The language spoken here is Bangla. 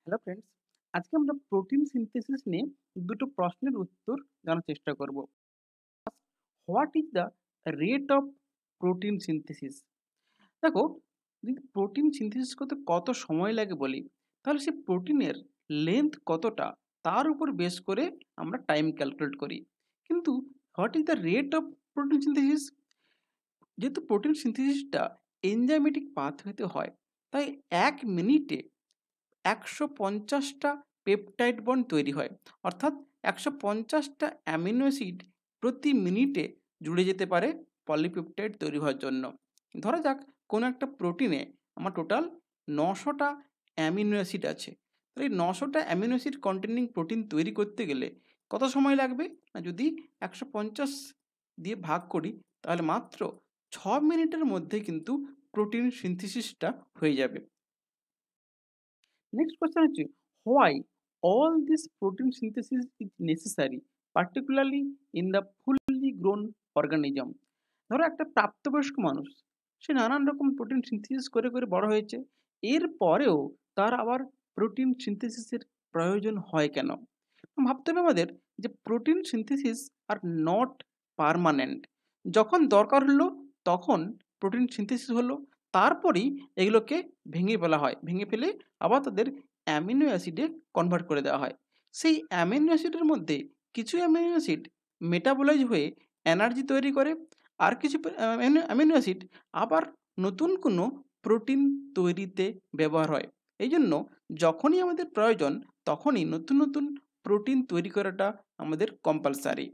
হ্যালো ফ্রেন্ডস, আজকে আমরা প্রোটিন সিনথেসিস নিয়ে দুটো প্রশ্নের উত্তর জানার চেষ্টা করব। What is the rate of protein synthesis? দেখো, যদি প্রোটিন সিনথেসিস করতে কত সময় লাগে বলি, তাহলে সেই প্রোটিনের লেন্থ কতটা তার উপর বেস করে আমরা টাইম ক্যালকুলেট করি। কিন্তু what is the rate of protein synthesis? যেহেতু প্রোটিন সিনথেসিসটা এনজাইমেটিক পাথওয়েতে হয়, তাই 1 মিনিটে ১৫০টা পেপটাইড বন্ড তৈরি হয়। অর্থাৎ ১৫০টা অ্যামিনো অ্যাসিড প্রতি মিনিটে জুড়ে যেতে পারে পলিপেপটাইড তৈরি হওয়ার জন্য। ধরা যাক কোনো একটা প্রোটিনে আমার টোটাল ৯০০টা অ্যামিনো অ্যাসিড আছে। তাহলে এই ৯০০টা অ্যামিনো অ্যাসিড কন্টেনিং প্রোটিন তৈরি করতে গেলে কত সময় লাগবে? না, যদি ১৫০ দিয়ে ভাগ করি তাহলে মাত্র ৬ মিনিটের মধ্যে কিন্তু প্রোটিন সিনথেসিসটা হয়ে যাবে। নেক্সট কোয়েশ্চেন হচ্ছে, why all this protein synthesis is necessary particularly in the fully grown organism? ধরো একটা প্রাপ্তবয়স্ক মানুষ, সে নানান রকম প্রোটিন সিনথেসিস করে করে বড় হয়েছে, এরপরেও তার আবার প্রোটিন সিনথেসিসের প্রয়োজন হয় কেন? ভাবতে হবে আমাদের যে protein synthesis are not permanent. যখন দরকার হলো তখন প্রোটিন সিনথেসিস হলো, তারপরেই এগুলোকে ভেঙে ফেলা হয়, ভেঙে ফেলে আবার তাদের অ্যামিনো অ্যাসিডে কনভার্ট করে দেওয়া হয়। সেই অ্যামিনো অ্যাসিডের মধ্যে কিছু অ্যামিনো অ্যাসিড মেটাবোলাইজ হয়ে এনার্জি তৈরি করে, আর কিছু অ্যামিনো অ্যাসিড আবার নতুন কোনো প্রোটিন তৈরিতে ব্যবহার হয়। এই জন্য যখনই আমাদের প্রয়োজন তখনই নতুন নতুন প্রোটিন তৈরি করাটা আমাদের কম্পালসারি।